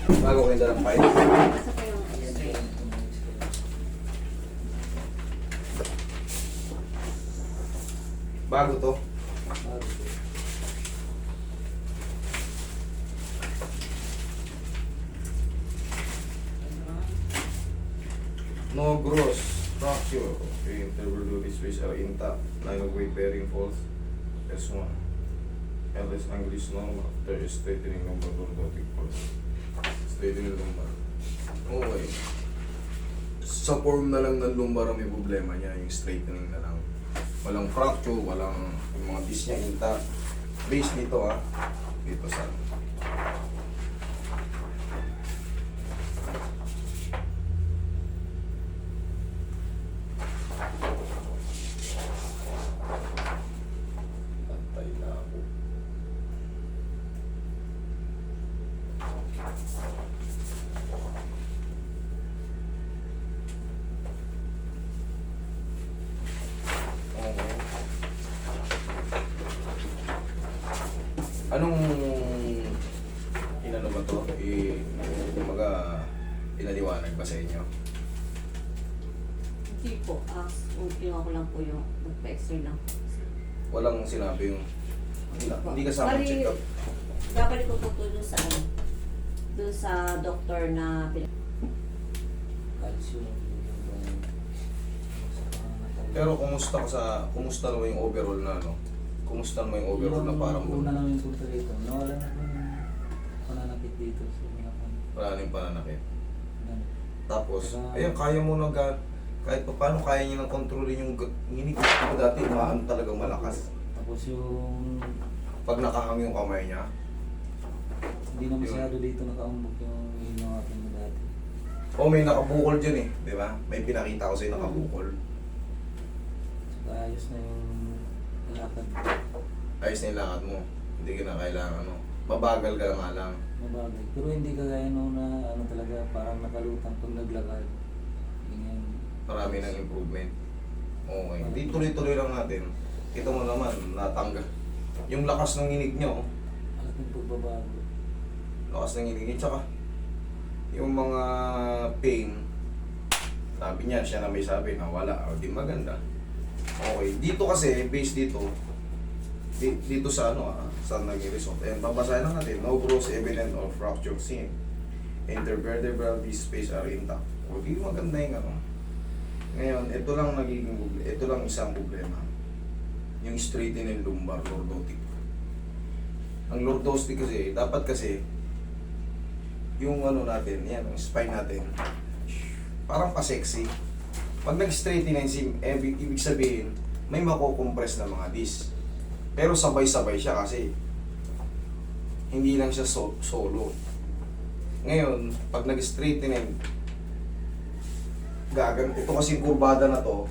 Bago kayo dalang file. Nasa pa yung x-ray. Bago to. No gross fracture. Okay, interval space are intact. Line of weight bearing falls. S1. LS angle is normal. There is straightening lumbar lordotic pulse. Straightening lumbar. Okay. Sa form na lang ng lumbar ang may problema niya, yung straightening na lang. Walang fracture, walang yung mga disc niya intact. Base nito dito sa pantay na ako. Okay. Anong inano ba to? Kumbaga, pinaliwanag ba sa inyo? Hindi po. Kinuha ko lang po yung nagpa-x-ray lang. Walang sinabi yung hindi kasama Bali, check up. babalik ko po to doon sa doon sa doktor na Calcium. Pero kumusta naman yung overall na Kumusta naman yung overall na parang Una namin punta dito. Nawala na yung pananakit dito. So, wala nang pananakit. ganun. Tapos, Saka- ayun, kaya mo kahit pa paano kaya niya nang kontrolin yung nginig ko dati, maano talagang malakas. Tapos yung Pag nakahang yung kamay niya, hindi na masyado dito nakaumbok yung hinawakan mo dati. may nakabukol dyan di ba? May pinakita ko sa'yo nakabukol. Saka ayos na yung lakad. Ayos na yung lakad mo. Hindi ka na kailangan, babagal ka nga lang. Mabagay. Pero hindi kagaya nung na talaga parang nakalutang pag naglakad. Ganyan. Marami ng improvement. Okay. Di tuloy-tuloy lang natin. Kita mo naman, natanggal. Yung lakas ng nginig nyo, Malaking pagbabago. lakas ng nginig nyo, tsaka yung mga pain, sabi niya, siya na may sabi na wala, di maganda. Okay, dito kasi, base dito sa saan naging result. Ayan, babasahin lang natin. No gross evidence of fracture seen. Intervertebral disc space are intact. O, di maganda yung Ngayon, ito lang isang problema. Yung straightening lumbar lordotic. Ang lordotic kasi, dapat kasi, yung natin, yan, yung spine natin, parang pa-sexy. Pag nag-straightening, ibig sabihin, may mako-compress na mga disc. Pero sabay-sabay siya kasi hindi lang siya solo. Ngayon, pag nag-straightening, ito kasi kurbada na to,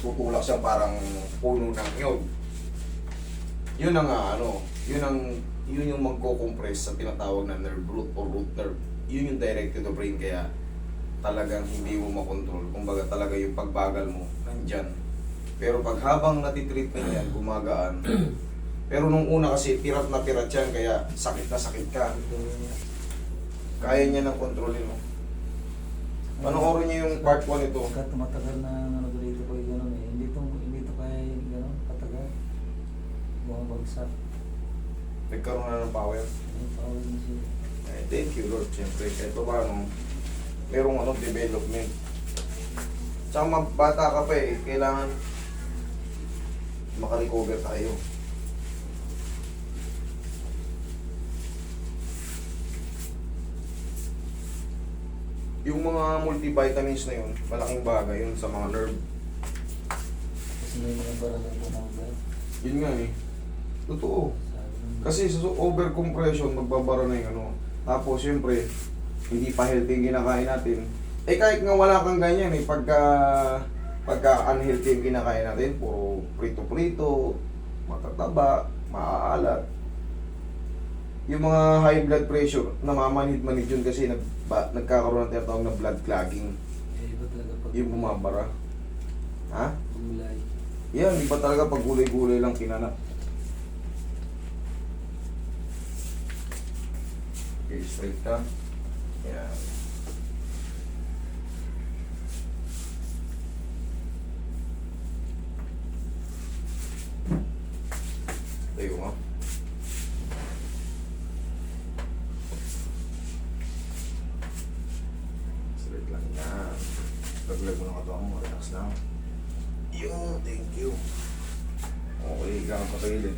tutulak siya parang puno ng nyog. Yun yung magko-compress sa tinatawag na nerve root or root nerve. Yun yung direct to the brain, kaya talagang hindi mo makontrol. Kumbaga talaga yung pagbagal mo, nandyan. Pero pag habang natitreatment yan, gumagaan. Pero nung una kasi, pirat na pirat yan, kaya sakit na sakit ka. Kaya niya nang kontrolin mo. Panoorin niyo yung part 1 ito. Pagka tumatagal na dito ko yung gano'n hindi to kaya yung gano'n katagal. Bumabagsak. Nagkaroon na ng power. Yung power mo siya. Thank you Lord, siyempre. Kahit pa paano, merong development. Tsaka bata ka pa kailangan makarecover tayo. Yung mga multivitamins na yun, malaking bagay yun sa mga nerve. Kasi may mga baralan po na agad. Yun nga totoo. Sabi ng- Kasi sa overcompression, magbabara na yung Tapos, siyempre, hindi pa healthy yung kinakain natin. Kahit nga wala kang ganyan pagka unhealthy yung kinakain natin, puro prito-prito, matataba, maaalat. Yung mga high blood pressure, namamanhid-manhid yun kasi nagkakaroon ng tinatawag na blood clogging. Iba talaga pag Yung bumabara. Ha? gulay. Yan, iba talaga pag gulay-gulay lang kinanak. Okay, straight ka. Yan. Tayo mo. Straight lang yan. Laglag mo ng katawan mo, relax lang. Yun, thank you. Okay, ganun pa kayo din.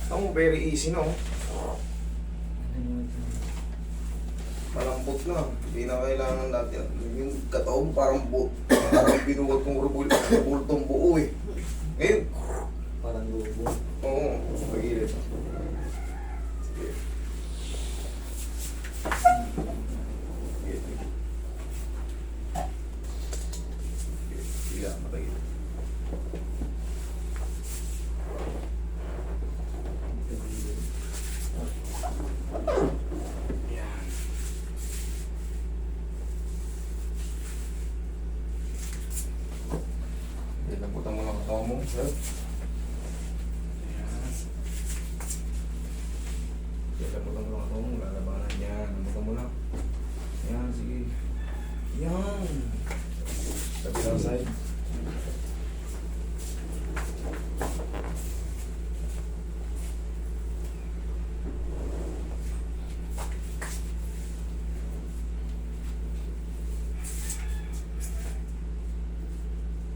Ito mo, very easy, no? Malambot na. Hindi na kailangan natin. Yung katawan parang parang binuwag kong rubultong buo eh. Ngayon, Parang lubo. oo, pagilid. Sige. Sige, sige. Sige, matagil. Yan. Lambutan mo lang katawan mo, sir. Ayan. Lambutan mo lang katawan mo, lalabanan yan. Lambutan mo lang. Yan, sige. Yan. Kabilang side.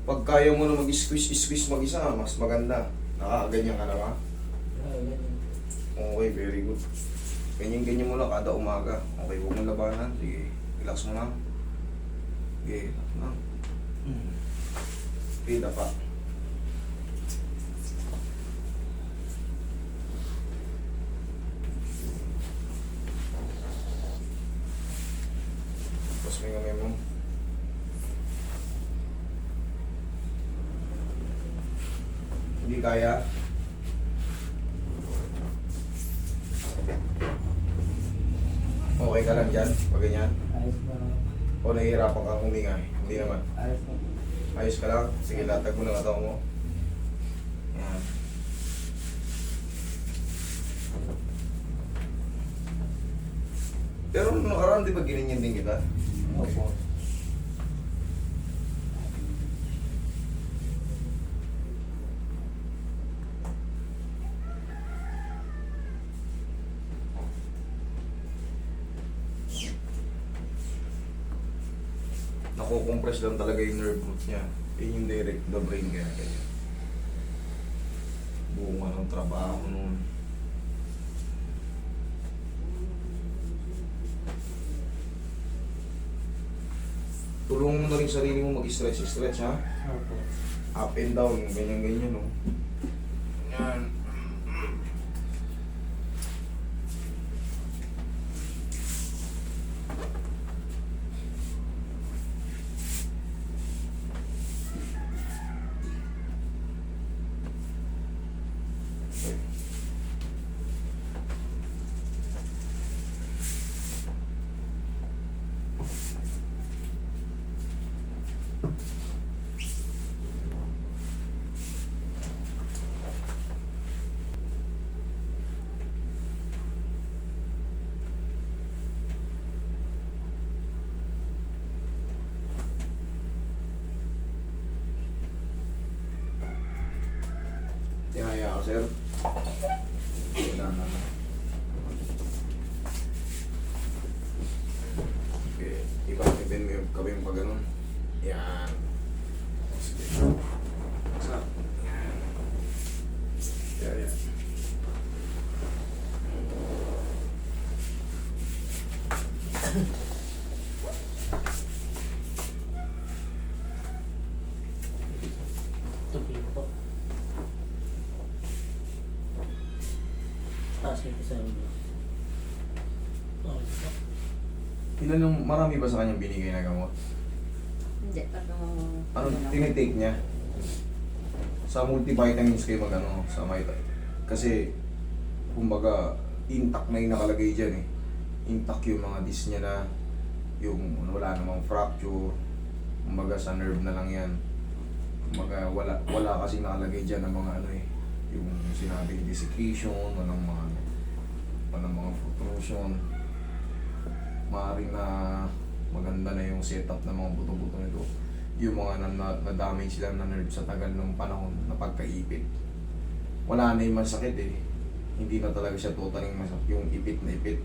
Pag kaya mo na mag-squeeze mag-isa, mas maganda. Nakakaganyan ka na ba? Okay, very good. Ganyan-ganyan mo lang kada umaga. Okay, huwag mo labanan. Sige, relax mo lang. Sige, relax lang. Pida pa. Tapos may gamay mo. Hindi kaya. Okay ka lang dyan, pag ganyan. Ayos na. O nahihirapan kang huminga eh. Hindi naman. Ayos na. Ayos ka lang. Sige, latag mo lang katawan mo. Yan. Pero nung nakaraan, di ba ginanyan din kita? Opo. Nakukompress lang talaga yung nerve root niya. Yun yung direct to the brain kaya ganyan. Buong anong trabaho nun. Tulungan mo na rin sarili mo mag-stretch ha. Opo. Up and down, ganyan-ganyan no. Yan. Tihaya ako, sir. Wala na. Okay. Ibang-ibin mo yung gawin pa ganun. Yan. Sige. Sa. Yan. Yan. Tupi po. Taas nito sa inyo. Ilan yung marami ba sa kanyang binigay na gamot? Hindi, Ano tinitake niya? Sa multivitamins kayo mag-ano, sa may... Kasi, kumbaga, intact na yung nakalagay dyan eh. Intact yung mga disc niya na yung wala namang fracture. Kumbaga sa nerve na lang yan. Kumbaga wala kasi nakalagay dyan ng mga ano eh. Yung sinabing desiccation, walang mga protrusion. maaaring na maganda na yung setup ng mga buto-buto nito. Yung mga na-damage lang na nerve sa tagal ng panahon na pagkaipit. Wala na yung masakit eh. Hindi na talaga siya totally masakit yung ipit na ipit.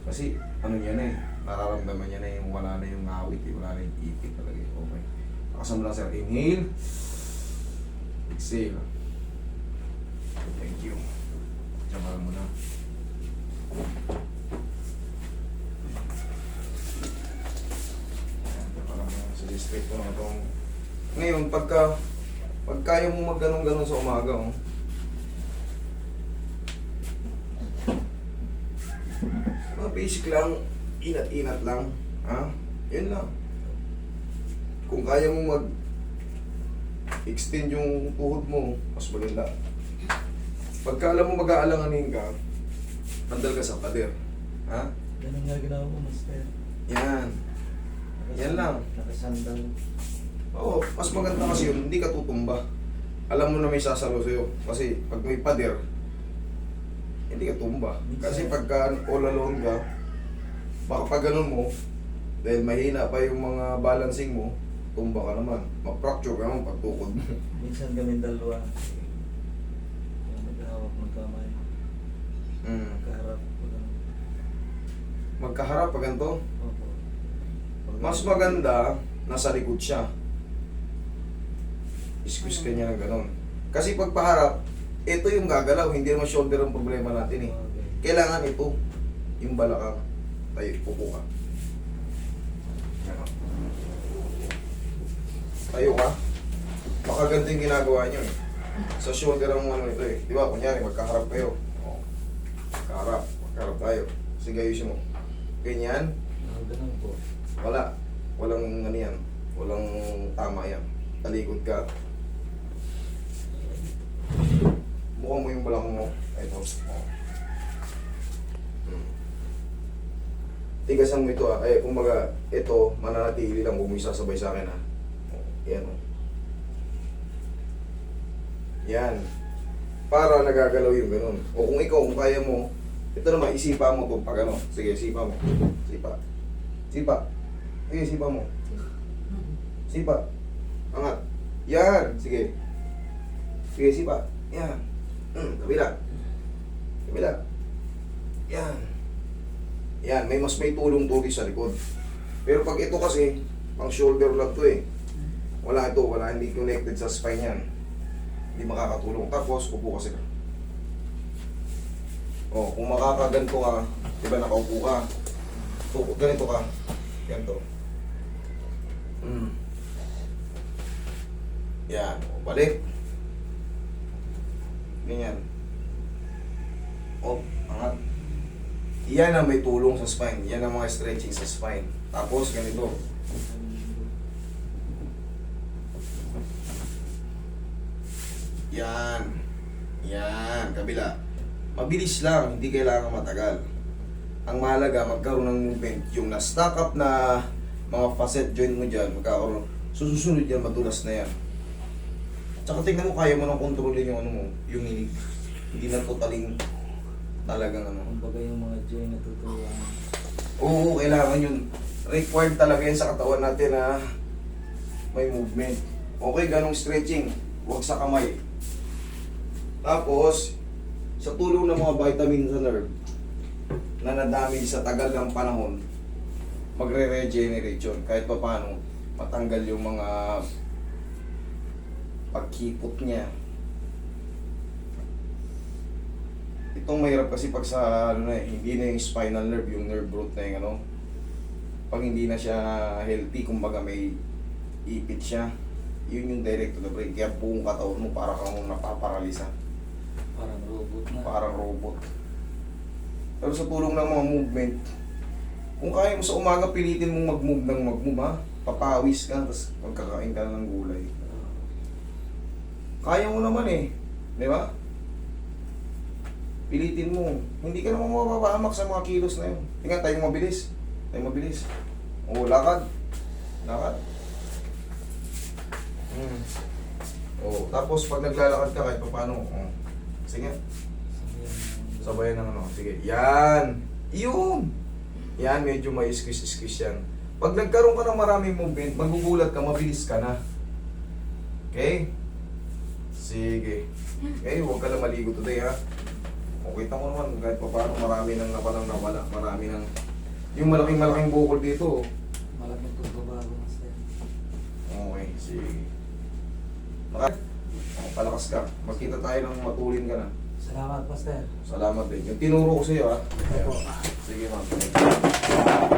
Kasi ano niya na eh, nararamdaman niya na yung wala na yung ngawit eh, wala na yung ipit talaga eh. Okay. Nakasama lang sir, inhale. Exhale. Thank you. Tsaka muna. Sige, straight ko na itong... Ngayon, pag kaya mo mag-ganon-ganon sa umaga, oh. Mga basic lang, inat-inat lang, ha? Yun lang. Kung kaya mo extend yung tuhod mo, mas maganda. Pagka alam mo mag-aalanganin ka, handal ka sa pader, ha? Ganun nga ginawa mo, master. Yan. Yan lang. Nakasandal. Oo, mas maganda kasi yun, hindi ka tutumba. Alam mo na may sasalo sa'yo. Kasi pag may pader, hindi ka tumba. Kasi pagka all alone ka, baka pag ganun mo, dahil mahina pa yung mga balancing mo, tumba ka naman. Ma-fracture ka naman pag tukod mo. Minsan kami dalawa. Yung maghahawak ng kamay. Kaharap ko lang. Magkaharap pag ganito, Opo. mas maganda, nasa likod siya. Squeeze ka niya ng ganon. Kasi pag paharap, ito yung gagalaw, hindi naman shoulder ang problema natin eh. Okay. Kailangan ito, yung balakang. Tayo, pupo ka. Ganon. Tayo ka. Baka ganito yung ginagawa niyo eh. Sa shoulder ang ano ito eh. Di ba, kunyari, magkaharap kayo. O, magkaharap tayo. Sige, ayusin mo. Ganyan, Ganun po. wala. Walang ano yan. Walang tama yan. Talikod ka. Buka mo yung balakang mo. Ito. Oh. Tigasan mo ito ah. Eh, kumbaga, ito, mananatili lang. Huwag mo isasabay sa akin ah. Oh, yan oh. Yan. Para nagagalaw yung ganun. O kung ikaw, kung kaya mo, ito naman, isipa mo ito pag ano. Sige, sipa mo. Sipa. Sipa. Sige, sipa mo. Sipa. Angat. Yan. Sige. Sige, sipa. Yan. Kabila. Kabila. Yan. Yan. May tulong tuloy sa likod. Pero pag ito kasi, pang shoulder lang to eh. Wala ito. Wala. Hindi connected sa spine yan. Hindi makakatulong. Tapos, upo kasi ka. O, kung makakaganto ka, diba nakaupo ka. Ganito ka. Ganito. Yan. O, balik. Ganyan. O, angat. Yan ang may tulong sa spine. Yan ang mga stretching sa spine. Tapos, ganito. Yan. Yan. Kabila. Mabilis lang. Hindi kailangan matagal. Ang mahalaga, magkaroon ng movement. Yung na-stack up na mga facet joint mo dyan, magkakaroon. Susunod yan, madulas na yan. Tsaka tingnan mo, kaya mo nang kontrolin yung ano mo, yung inig. Hindi na totaling talagang ano. Kumbaga yung mga joy na tuturuan. Oo, kailangan yun. Required talaga yan sa katawan natin na may movement. Okay, ganong stretching. Huwag sa kamay. Tapos, sa tulong ng mga vitamin sa nerve na nadamage sa tagal ng panahon, magre-regenerate yun. Kahit pa paano, matanggal yung mga pagkipot niya. Itong mahirap kasi pag sa ano na, hindi na yung spinal nerve, yung nerve root na yung ano. Pag hindi na siya healthy, kumbaga may ipit siya, yun yung direct to the brain. Kaya buong katawan mo para kang napaparalisa. Parang robot na. Parang robot. Pero sa tulong ng mga movement, kung kaya mo sa umaga pilitin mong mag-move ng mag-move ha, papawis ka, tapos magkakain ka ng gulay. Kaya mo naman eh, di ba? Pilitin mo. Hindi ka naman mapapahamak sa mga kilos na yun. Tingnan, tayo mabilis. Tayo mabilis. O, lakad. Lakad. O, tapos pag naglalakad ka kahit pa paano, sige. Sabayan ng ano. Sige. Yan. Yun. Yan, medyo may squeeze yan. Pag nagkaroon ka ng maraming movement, magugulat ka, mabilis ka na. Okay? Sige. Okay, huwag ka lang maligo today ha. Okay, kita mo naman, kahit pa paano marami nang nawala. Marami nang... Yung malaking bukol dito. Malaking pagbabago, master. Okay, sige. Palakas ka. Magkita tayo ng matulin ka na. Salamat, master. Salamat din. Yung tinuro ko sa iyo ha. Opo. Sige ma'am.